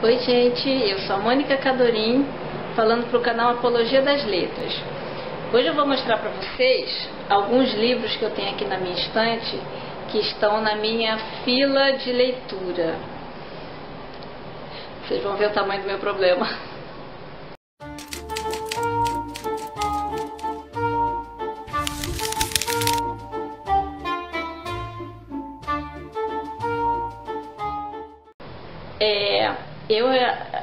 Oi gente, eu sou a Mônica Cadorim, falando para o canal Apologia das Letras. Hoje eu vou mostrar para vocês alguns livros que eu tenho aqui na minha estante, que estão na minha fila de leitura. Vocês vão ver o tamanho do meu problema. Eu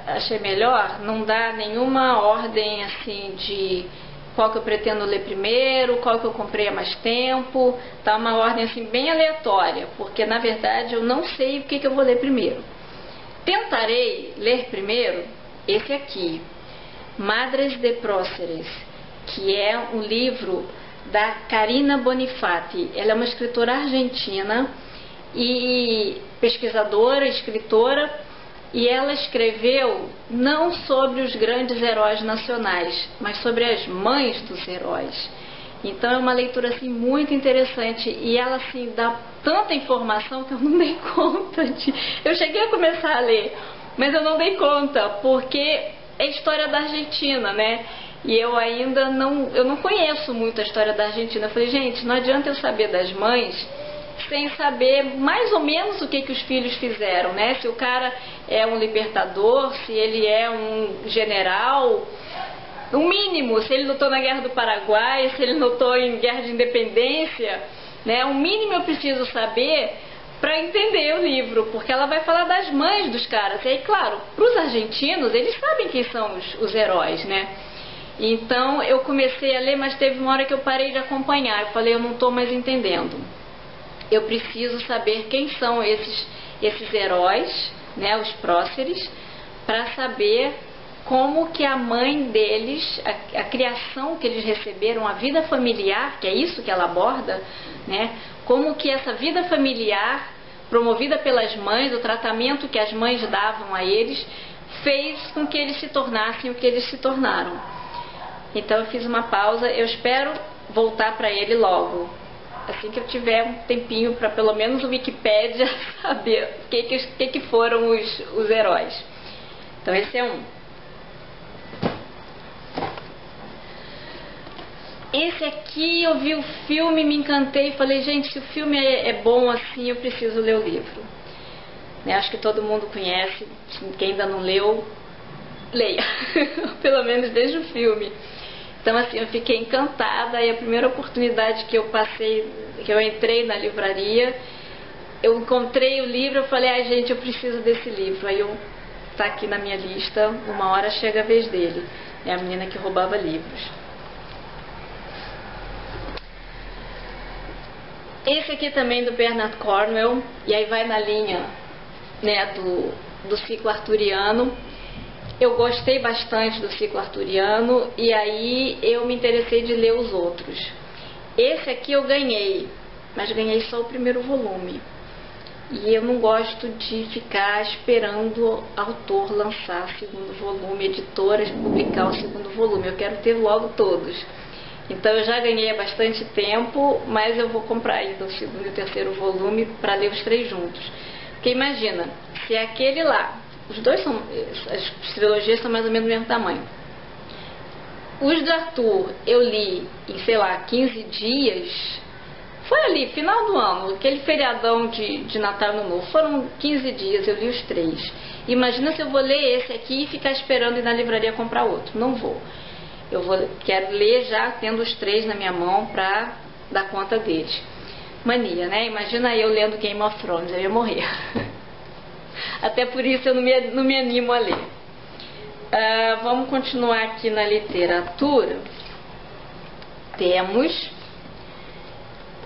achei melhor não dar nenhuma ordem assim de qual que eu pretendo ler primeiro, qual que eu comprei há mais tempo, tá uma ordem assim bem aleatória, porque na verdade eu não sei o que eu vou ler primeiro. Tentarei ler primeiro esse aqui, Madres de Próceres, que é um livro da Carina Bonifati. Ela é uma escritora argentina e pesquisadora, escritora. E ela escreveu não sobre os grandes heróis nacionais, mas sobre as mães dos heróis. Então é uma leitura assim muito interessante e ela assim dá tanta informação que eu não dei conta de... Eu cheguei a começar a ler, mas eu não dei conta, porque é história da Argentina, né? E eu ainda não conheço muito a história da Argentina. Eu falei, gente, não adianta eu saber das mães sem saber mais ou menos o que os filhos fizeram, né? Se o cara é um libertador, se ele é um general, o mínimo, se ele lutou na Guerra do Paraguai, se ele lutou em Guerra de Independência, né? O mínimo eu preciso saber para entender o livro, porque ela vai falar das mães dos caras. E aí, claro, para os argentinos, eles sabem quem são os heróis, né? Então eu comecei a ler, mas teve uma hora que eu parei de acompanhar. Eu falei, eu não estou mais entendendo. Eu preciso saber quem são esses heróis, né, os próceres, para saber como que a mãe deles, a criação que eles receberam, a vida familiar, que é isso que ela aborda, né, como que essa vida familiar, promovida pelas mães, o tratamento que as mães davam a eles, fez com que eles se tornassem o que eles se tornaram. Então eu fiz uma pausa, eu espero voltar para ele logo. Assim que eu tiver um tempinho para pelo menos o Wikipédia saber o que foram os heróis. Então esse é um. Esse aqui eu vi o filme, me encantei e falei, gente, se o filme é bom assim, eu preciso ler o livro. Né? Acho que todo mundo conhece, quem ainda não leu, leia. Pelo menos desde o filme. Então assim, eu fiquei encantada e a primeira oportunidade que eu passei, que eu entrei na livraria, eu encontrei o livro, eu falei, ai gente, eu preciso desse livro. Aí tá aqui na minha lista, uma hora chega a vez dele. É a menina que roubava livros. Esse aqui também do Bernard Cornwell, e aí vai na linha, né, do ciclo arturiano. Eu gostei bastante do ciclo arturiano e aí eu me interessei de ler os outros. Esse aqui eu ganhei, mas ganhei só o primeiro volume. E eu não gosto de ficar esperando o autor lançar o segundo volume, editoras publicar o segundo volume. Eu quero ter logo todos. Então eu já ganhei há bastante tempo, mas eu vou comprar ainda o segundo e o terceiro volume para ler os três juntos. Porque imagina, se é aquele lá... Os dois são, as trilogias são mais ou menos do mesmo tamanho. Os do Arthur eu li em, sei lá, 15 dias. Foi ali, final do ano, aquele feriadão de Natal e Ano Novo. Foram 15 dias, eu li os três. Imagina se eu vou ler esse aqui e ficar esperando ir na livraria comprar outro. Não vou. Quero ler já tendo os três na minha mão para dar conta deles. Mania, né? Imagina eu lendo Game of Thrones, eu ia morrer. Até por isso eu não me animo a ler. Vamos continuar aqui na literatura. Temos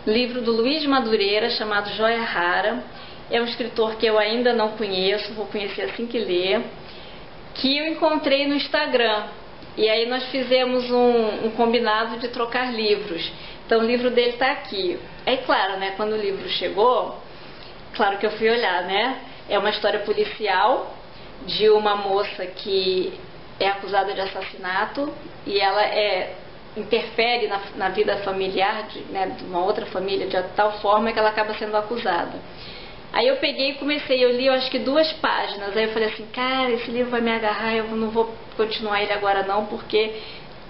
livro do Luiz Madureira chamado Joia Rara. É um escritor que eu ainda não conheço, vou conhecer assim que ler, que eu encontrei no Instagram. E aí nós fizemos um combinado de trocar livros. Então o livro dele está aqui. É claro, né, quando o livro chegou, claro que eu fui olhar, né? É uma história policial de uma moça que é acusada de assassinato e ela interfere na vida familiar de uma outra família de tal forma que ela acaba sendo acusada. Aí eu peguei e comecei, eu li eu acho que 2 páginas, aí eu falei assim, cara, esse livro vai me agarrar, eu não vou continuar ele agora não, porque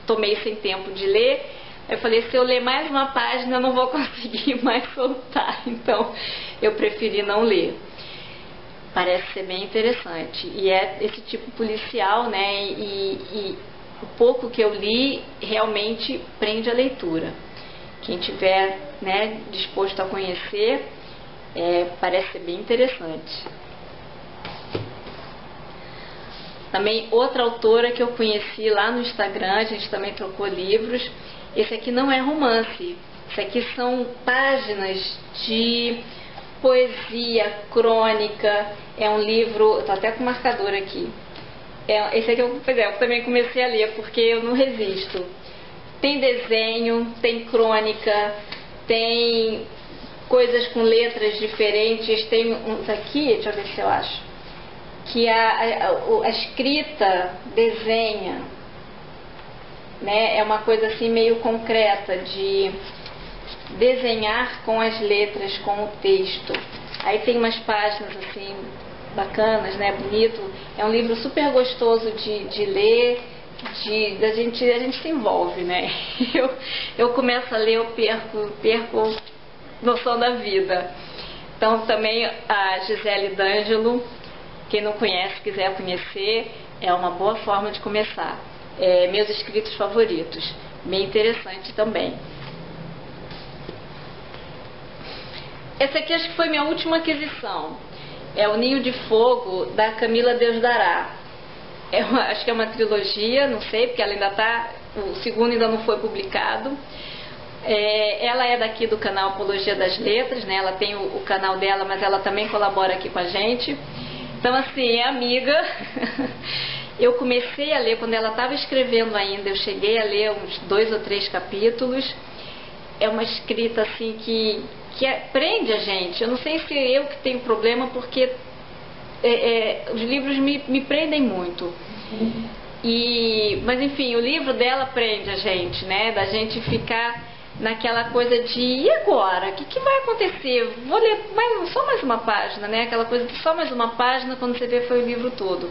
tô meio sem tempo de ler. Aí eu falei, se eu ler mais uma página eu não vou conseguir mais soltar, então eu preferi não ler. Parece ser bem interessante, e é esse tipo policial, né, e o pouco que eu li realmente prende a leitura. Quem tiver, né, disposto a conhecer, parece ser bem interessante. Também outra autora que eu conheci lá no Instagram, a gente também trocou livros. Esse aqui não é romance, esse aqui são páginas de poesia, crônica. É um livro, estou até com marcador aqui. Esse aqui eu também comecei a ler porque eu não resisto. Tem desenho, tem crônica, tem coisas com letras diferentes. Tem uns aqui, deixa eu ver se eu acho, que a escrita desenha, né? É uma coisa assim meio concreta de desenhar com as letras, com o texto. Aí tem umas páginas assim bacanas, né? Bonito. É um livro super gostoso de ler, a gente se envolve, né? Eu começo a ler, eu perco noção da vida. Então também a Gisele D'Angelo, quem não conhece, quiser conhecer, é uma boa forma de começar. Meus escritos favoritos, bem interessante também. Essa aqui acho que foi minha última aquisição. É O Ninho de Fogo, da Camila Deus Dará. Acho que é uma trilogia, não sei, porque ela ainda está, o segundo ainda não foi publicado. Ela é daqui do canal Apologia das Letras, né? Ela tem o canal dela, mas ela também colabora aqui com a gente. Então, assim, é amiga. Eu comecei a ler quando ela estava escrevendo ainda, eu cheguei a ler uns 2 ou 3 capítulos. É uma escrita assim que prende a gente. Eu não sei se eu que tenho problema, porque os livros me prendem muito. Mas enfim, o livro dela prende a gente, né? Da gente ficar naquela coisa de, e agora? O que vai acontecer? Vou ler só mais uma página, né? Aquela coisa de só mais uma página, quando você vê foi o livro todo.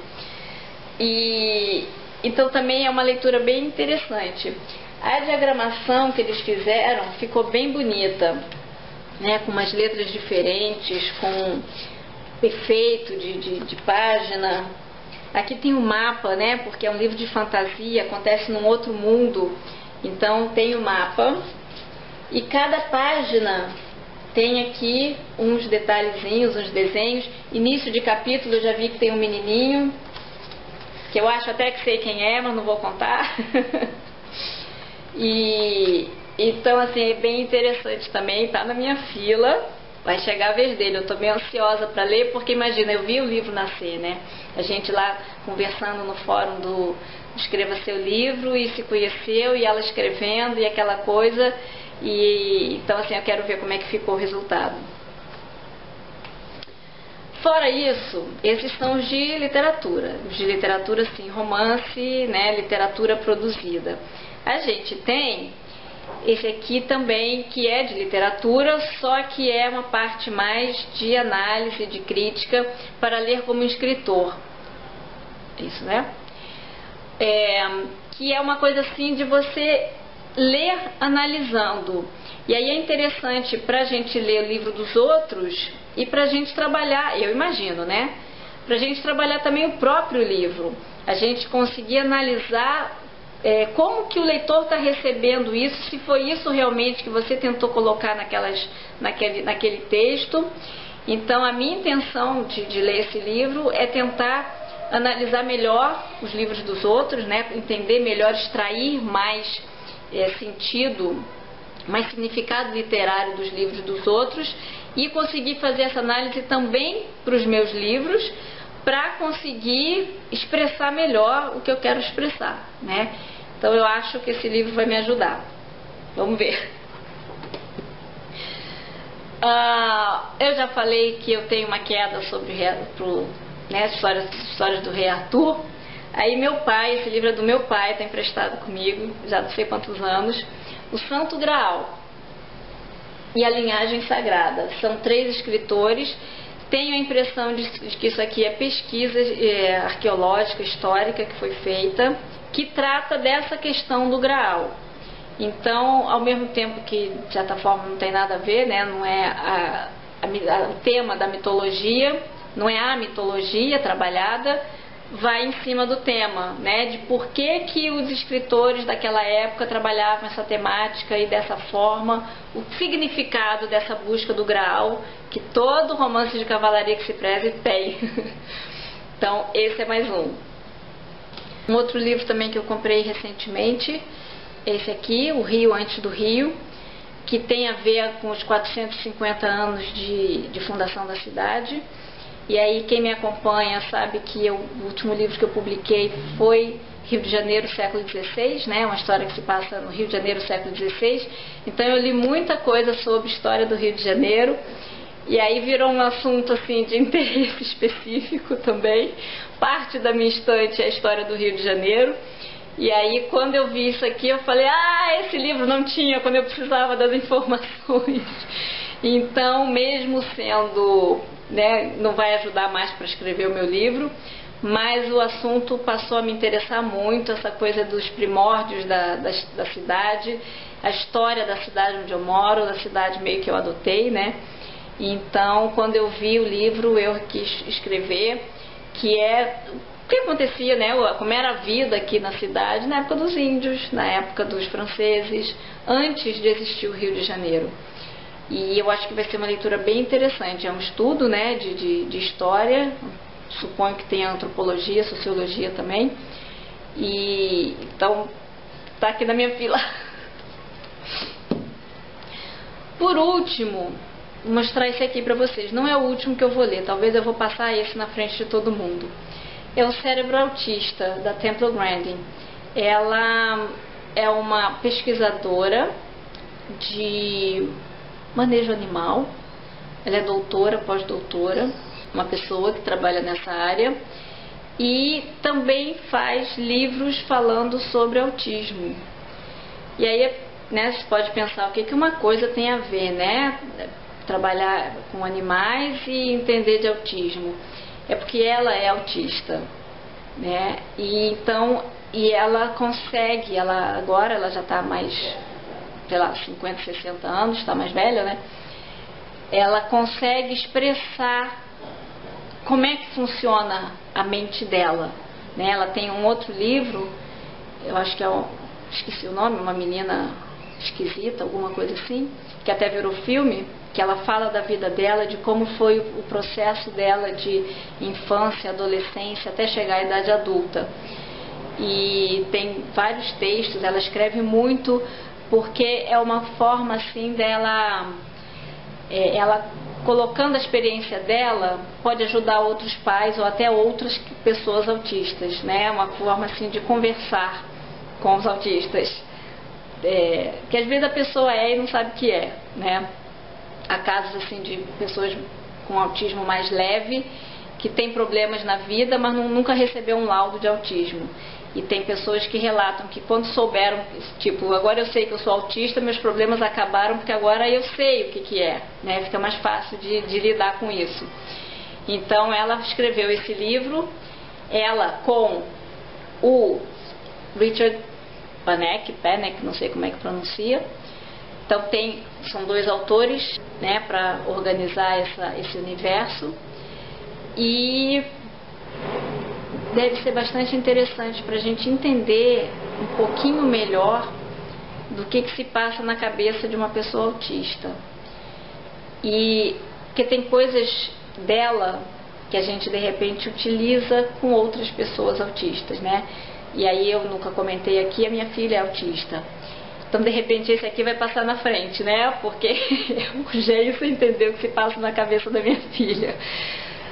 Então também é uma leitura bem interessante. A diagramação que eles fizeram ficou bem bonita, né? Com umas letras diferentes, com efeito de página. Aqui tem um mapa, né? Porque é um livro de fantasia, acontece num outro mundo. Então tem o mapa. E cada página tem aqui uns detalhezinhos, uns desenhos. Início de capítulo eu já vi que tem um menininho, que eu acho até que sei quem é, mas não vou contar. Então assim, é bem interessante também, tá na minha fila, vai chegar a vez dele. Eu tô bem ansiosa para ler, porque imagina, eu vi o livro nascer, né? A gente lá conversando no fórum do Escreva Seu Livro, e se conheceu, e ela escrevendo, e aquela coisa. Então assim, eu quero ver como é que ficou o resultado. Fora isso, esses são os de literatura. Os de literatura, sim, romance, né, literatura produzida. A gente tem esse aqui também, que é de literatura, só que é uma parte mais de análise, de crítica, para ler como escritor. Isso, né? Que é uma coisa assim de você ler analisando. E aí é interessante para a gente ler o livro dos outros e para a gente trabalhar, eu imagino, né? Para a gente trabalhar também o próprio livro. A gente conseguir analisar como que o leitor está recebendo isso, se foi isso realmente que você tentou colocar naquele texto. Então a minha intenção de ler esse livro é tentar analisar melhor os livros dos outros, né? Entender melhor, extrair mais sentido, mais significado literário dos livros dos outros, e conseguir fazer essa análise também para os meus livros, para conseguir expressar melhor o que eu quero expressar, né? Então eu acho que esse livro vai me ajudar. Vamos ver. Eu já falei que eu tenho uma queda sobre histórias do Rei Arthur. Aí meu pai, esse livro é do meu pai, está emprestado comigo, já não sei quantos anos. O Santo Graal e a Linhagem Sagrada. São 3 escritores, Tenho a impressão de que isso aqui é pesquisa arqueológica, histórica, que foi feita, que trata dessa questão do Graal. Então, ao mesmo tempo que, de certa forma, não tem nada a ver, né? Não é o tema da mitologia, não é a mitologia trabalhada, vai em cima do tema, né? De por que os escritores daquela época trabalhavam essa temática e dessa forma, o significado dessa busca do Graal, que todo romance de cavalaria que se preze tem. Então, esse é mais um. Um outro livro também que eu comprei recentemente, esse aqui, O Rio Antes do Rio, que tem a ver com os 450 anos de fundação da cidade. E aí quem me acompanha sabe que o último livro que eu publiquei foi Rio de Janeiro, século XVI, né? Uma história que se passa no Rio de Janeiro, século XVI. Então eu li muita coisa sobre história do Rio de Janeiro. E aí virou um assunto assim de interesse específico também. Parte da minha estante é a história do Rio de Janeiro. E aí quando eu vi isso aqui eu falei, esse livro não tinha quando eu precisava das informações. Então, mesmo sendo, né, não vai ajudar mais para escrever o meu livro, mas o assunto passou a me interessar muito, essa coisa dos primórdios da cidade, a história da cidade onde eu moro, da cidade meio que eu adotei, né? Então, quando eu vi o livro, eu quis escrever, que é o que acontecia, né? Como era a vida aqui na cidade, na época dos índios, na época dos franceses, antes de existir o Rio de Janeiro. E eu acho que vai ser uma leitura bem interessante. É um estudo, né, de história, suponho que tem antropologia, sociologia também. E então está aqui na minha fila. Por último, vou mostrar esse aqui para vocês. Não é o último que eu vou ler, talvez eu vou passar esse na frente de todo mundo. É O Cérebro Autista, da Temple Grandin. Ela é uma pesquisadora de manejo animal, ela é doutora, pós-doutora, uma pessoa que trabalha nessa área e também faz livros falando sobre autismo. E aí, né, você pode pensar o que uma coisa tem a ver, né? Trabalhar com animais e entender de autismo. É porque ela é autista, né? E então, ela consegue, agora ela já está mais, sei lá, 50, 60 anos, está mais velha, né? Ela consegue expressar como é que funciona a mente dela, né? Ela tem um outro livro, eu acho que esqueci o nome, Uma Menina Esquisita, alguma coisa assim, que até virou filme, que ela fala da vida dela, de como foi o processo dela de infância, adolescência, até chegar à idade adulta. E tem vários textos, ela escreve muito, porque é uma forma assim dela, ela colocando a experiência dela, pode ajudar outros pais ou até outras pessoas autistas, né? É uma forma assim de conversar com os autistas, que às vezes a pessoa e não sabe o que é, né? Há casos assim de pessoas com autismo mais leve, que têm problemas na vida, mas nunca recebeu um laudo de autismo. E tem pessoas que relatam que quando souberam, tipo, agora eu sei que eu sou autista, meus problemas acabaram porque agora eu sei o que é, né? Fica mais fácil de lidar com isso. Então ela escreveu esse livro, ela com o Richard Panek, não sei como é que pronuncia. Então são dois autores, né, para organizar esse universo. E deve ser bastante interessante para a gente entender um pouquinho melhor do que se passa na cabeça de uma pessoa autista. E que tem coisas dela que a gente de repente utiliza com outras pessoas autistas, né? E aí eu nunca comentei aqui, a minha filha é autista. Então de repente esse aqui vai passar na frente, né? Porque é urgente entender o que se passa na cabeça da minha filha.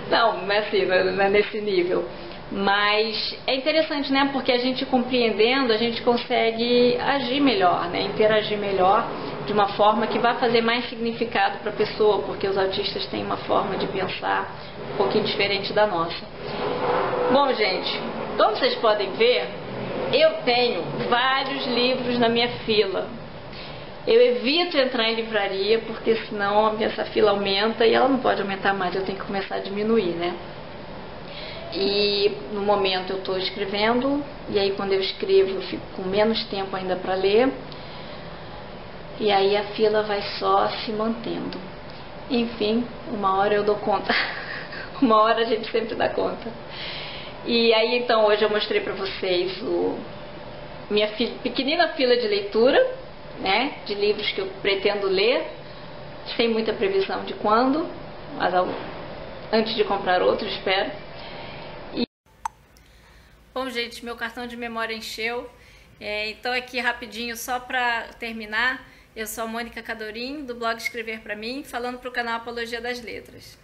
Não, não é assim, não é nesse nível. Mas é interessante, né? Porque a gente compreendendo, a gente consegue agir melhor, né? Interagir melhor de uma forma que vai fazer mais significado para a pessoa, porque os autistas têm uma forma de pensar um pouquinho diferente da nossa. Bom, gente, como vocês podem ver, eu tenho vários livros na minha fila. Eu evito entrar em livraria, porque senão essa fila aumenta e ela não pode aumentar mais, eu tenho que começar a diminuir, né? E no momento eu estou escrevendo, e aí quando eu escrevo eu fico com menos tempo ainda para ler, e aí a fila vai só se mantendo. Enfim, uma hora eu dou conta, uma hora a gente sempre dá conta. E aí então hoje eu mostrei para vocês minha pequenina fila de leitura, né, de livros que eu pretendo ler, sem muita previsão de quando, mas antes de comprar outro, espero. Bom, gente, meu cartão de memória encheu, então aqui rapidinho, só para terminar, eu sou a Mônica Cadorim, do blog Escrever Pra Mim, falando para o canal Apologia das Letras.